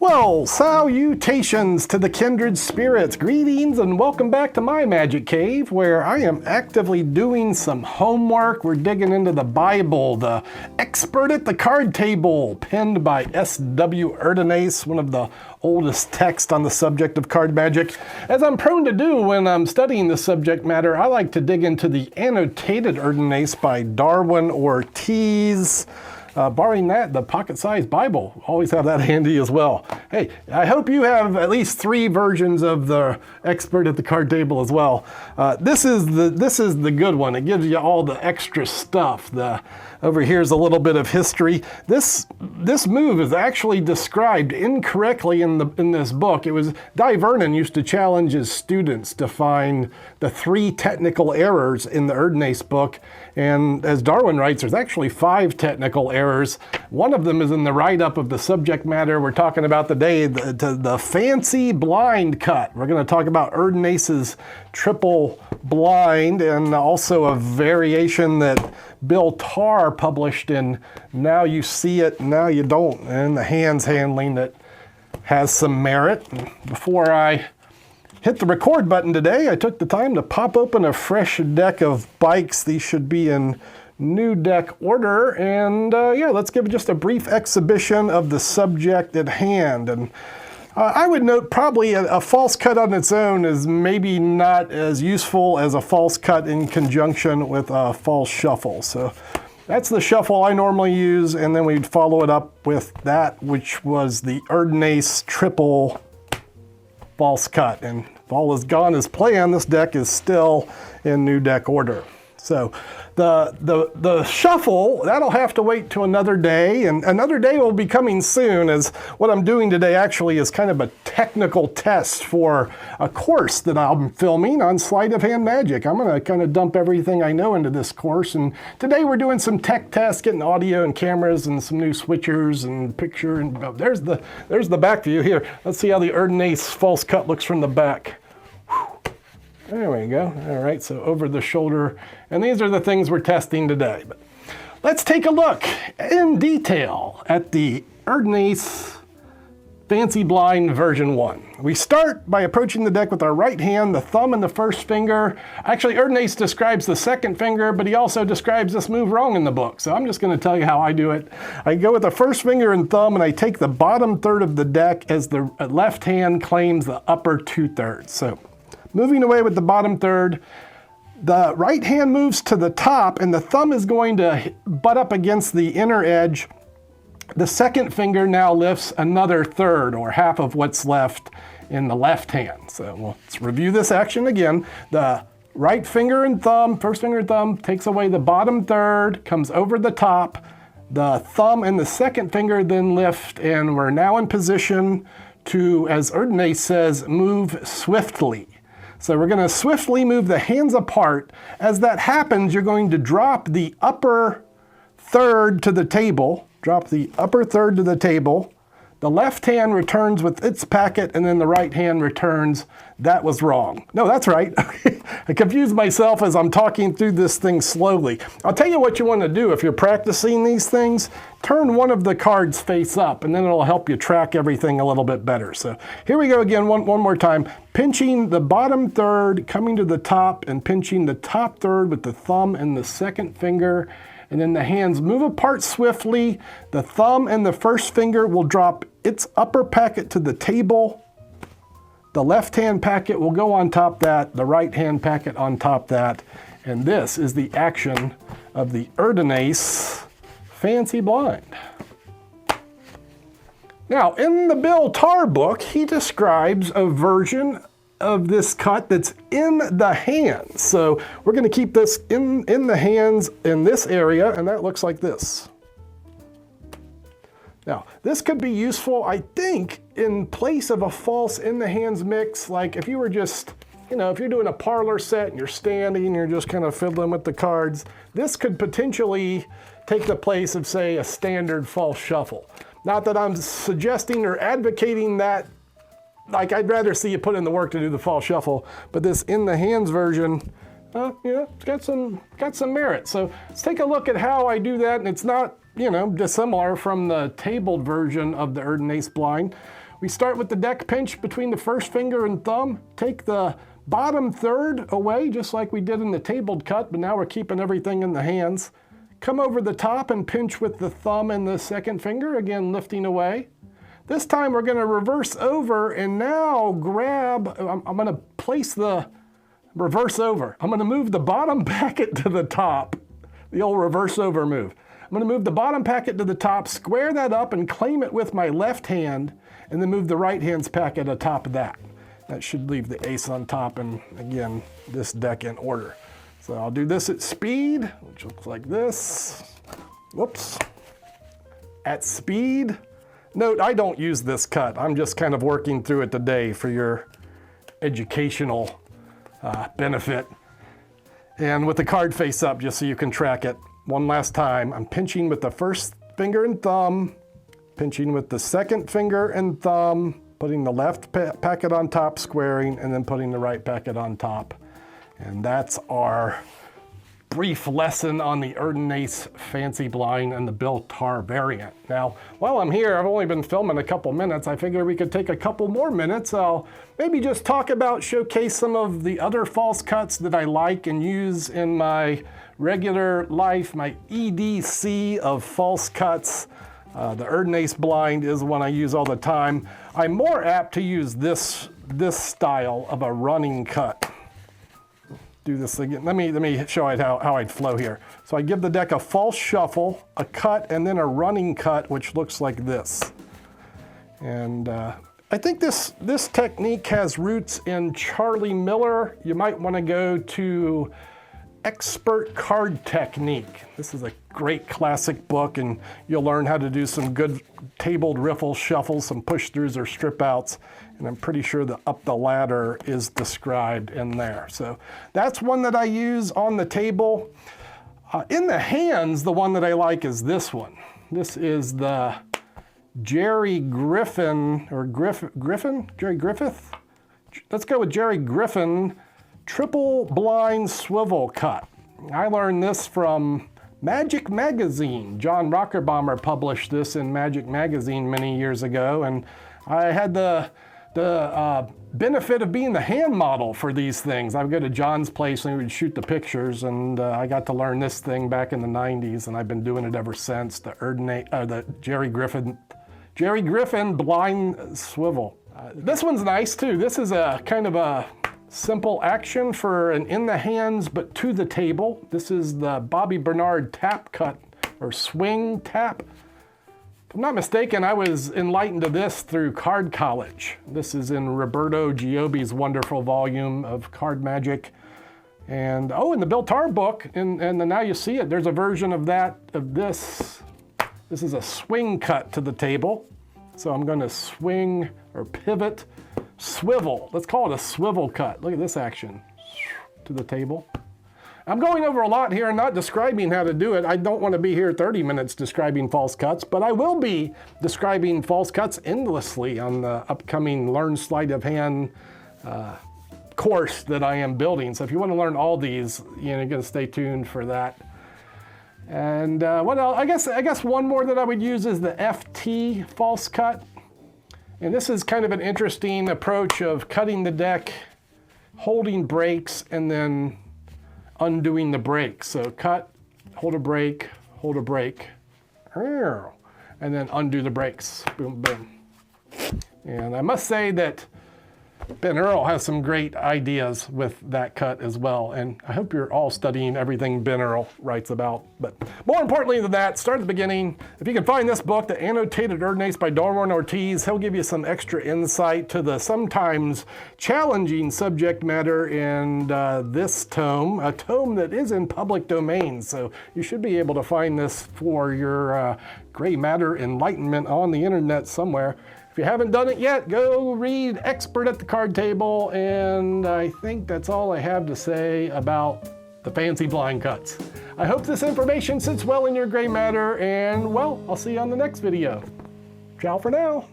Well, salutations to the kindred spirits. Greetings and welcome back to my magic cave where I am actively doing some homework. We're digging into the Bible, the Expert at the Card Table, penned by S.W. Erdnase, one of the oldest texts on the subject of card magic. As I'm prone to do when I'm studying the subject matter, I like to dig into the annotated Erdnase by Darwin Ortiz. Barring that, the pocket-sized Bible, always have that handy as well. Hey, I hope you have at least 3 versions of the Expert at the Card Table as well. This is the good one. It gives you all the extra stuff. Over here's a little bit of history. This move is actually described incorrectly in this book. It was Di Vernon used to challenge his students to find the 3 technical errors in the Erdnase book. And as Darwin writes, there's actually 5 technical errors. One of them is in the write-up of the subject matter we're talking about today, the Fancy Blind Cut. We're going to talk about Erdnase's triple blind and also a variation that Bill Tarr published in Now You See It, Now You Don't, and the hands handling that has some merit. Before I hit the record button today, I took the time to pop open a fresh deck of bikes. These should be in new deck order. And yeah, let's give just a brief exhibition of the subject at hand. And I would note probably a false cut on its own is maybe not as useful as a false cut in conjunction with a false shuffle. So that's the shuffle I normally use, and then we'd follow it up with that, which was the Erdnase triple false cut. And if all is gone as planned, this deck is still in new deck order. So the shuffle, that'll have to wait to another day, and another day will be coming soon, as what I'm doing today actually is kind of a technical test for a course that I'm filming on sleight of hand magic. I'm going to kind of dump everything I know into this course, and today we're doing some tech tests, getting audio and cameras and some new switchers and picture, and oh, there's the back view here. Let's see how the Erdnase false cut looks from the back. There we go. All right, so over the shoulder. And these are the things we're testing today. But let's take a look in detail at the Erdnase Fancy Blind version 1. We start by approaching the deck with our right hand, the thumb and the first finger. Actually, Erdnase describes the second finger, but he also describes this move wrong in the book. So I'm just going to tell you how I do it. I go with the first finger and thumb, and I take the bottom third of the deck as the left hand claims the upper 2/3. So moving away with the bottom third, the right hand moves to the top and the thumb is going to butt up against the inner edge. The second finger now lifts another third, or half of what's left in the left hand. So let's review this action again. The right finger and thumb, first finger and thumb, takes away the bottom third, comes over the top. The thumb and the second finger then lift, and we're now in position to, as Erdnase says, move swiftly. So we're going to swiftly move the hands apart. As that happens, you're going to drop the upper third to the table. Drop the upper third to the table. The left hand returns with its packet, and then the right hand returns. That was wrong. No, that's right. I confused myself as I'm talking through this thing slowly. I'll tell you what you want to do if you're practicing these things. Turn one of the cards face up, and then it'll help you track everything a little bit better. So here we go again, one more time. Pinching the bottom third, coming to the top, and pinching the top third with the thumb and the second finger. And then the hands move apart swiftly. The thumb and the first finger will drop its upper packet to the table. The left hand packet will go on top that, the right hand packet on top that. And this is the action of the Erdnase Fancy Blind. Now, in the Bill Tarr book, he describes a version of this cut that's in the hands. So we're going to keep this in the hands in this area, and that looks like this. Now, this could be useful, I think, in place of a false in the hands mix. Like if you were just, if you're doing a parlor set and you're standing and you're just kind of fiddling with the cards, this could potentially take the place of, say, a standard false shuffle. Not that I'm suggesting or advocating that. Like, I'd rather see you put in the work to do the false shuffle, but this in the hands version, it's got some merit. So let's take a look at how I do that, and it's not, dissimilar from the tabled version of the Erdnase blind. We start with the deck pinch between the first finger and thumb. Take the bottom third away, just like we did in the tabled cut, but now we're keeping everything in the hands. Come over the top and pinch with the thumb and the second finger, again lifting away. This time we're going to reverse over and now grab, I'm going to place the reverse over. I'm going to move the bottom packet to the top, the old reverse over move. I'm going to move the bottom packet to the top, square that up and claim it with my left hand, and then move the right hand's packet atop of that. That should leave the ace on top and again, this deck in order. So I'll do this at speed, which looks like this. Whoops. At speed. Note, I don't use this cut. I'm just kind of working through it today for your educational benefit. And with the card face up, just so you can track it. One last time, I'm pinching with the first finger and thumb, pinching with the second finger and thumb, putting the left packet on top, squaring, and then putting the right packet on top. And that's our brief lesson on the Erdnase Fancy Blind and the Bill Tarr variant. Now, while I'm here, I've only been filming a couple minutes. I figure we could take a couple more minutes. I'll maybe just talk about, showcase some of the other false cuts that I like and use in my regular life, my EDC of false cuts. The Erdnase blind is one I use all the time. I'm more apt to use this style of a running cut. Do this again. Let me show you how I'd flow here. So I give the deck a false shuffle, a cut, and then a running cut, which looks like this. And I think this technique has roots in Charlie Miller. You might want to go to Expert Card Technique. This is a great classic book, and you'll learn how to do some good tabled riffle shuffles, some push-throughs or strip-outs, and I'm pretty sure the up the ladder is described in there. So that's one that I use on the table. In the hands, the one that I like is this one. This is the Jerry Griffin, or Jerry Griffith? Let's go with Jerry Griffin Triple Blind Swivel Cut. I learned this from Magic Magazine. John Rockerbomber published this in Magic Magazine many years ago, and I had the benefit of being the hand model for these things. I would go to John's place and he would shoot the pictures, and I got to learn this thing back in the 90s, and I've been doing it ever since. The Jerry Griffin Blind Swivel. This one's nice too. This is a kind of a simple action for an in the hands but to the table. This is the Bobby Bernard tap cut or swing tap. If I'm not mistaken, I was enlightened to this through Card College. This is in Roberto Giobbi's wonderful volume of card magic. And oh, in the Bill Tarr book, and Now You See It, there's a version of this. This is a swing cut to the table. So I'm going to swing or pivot, swivel. Let's call it a swivel cut. Look at this action to the table. I'm going over a lot here and not describing how to do it. I don't want to be here 30 minutes describing false cuts, but I will be describing false cuts endlessly on the upcoming Learn Sleight of Hand course that I am building. So if you want to learn all these, you're going to stay tuned for that. And what else? I guess one more that I would use is the FT false cut. And this is kind of an interesting approach of cutting the deck, holding breaks, and then undoing the break. So cut, hold a break, and then undo the breaks. Boom, boom. And I must say that Ben Earl has some great ideas with that cut as well, and I hope you're all studying everything Ben Earl writes about. But more importantly than that, start at the beginning. If you can find this book, The Annotated Erdnase by Darwin Ortiz, he'll give you some extra insight to the sometimes challenging subject matter in this tome, a tome that is in public domain, so you should be able to find this for your gray matter enlightenment on the internet somewhere. If you haven't done it yet, go read Expert at the Card Table, and I think that's all I have to say about the fancy blind cuts. I hope this information sits well in your gray matter, and well, I'll see you on the next video. Ciao for now.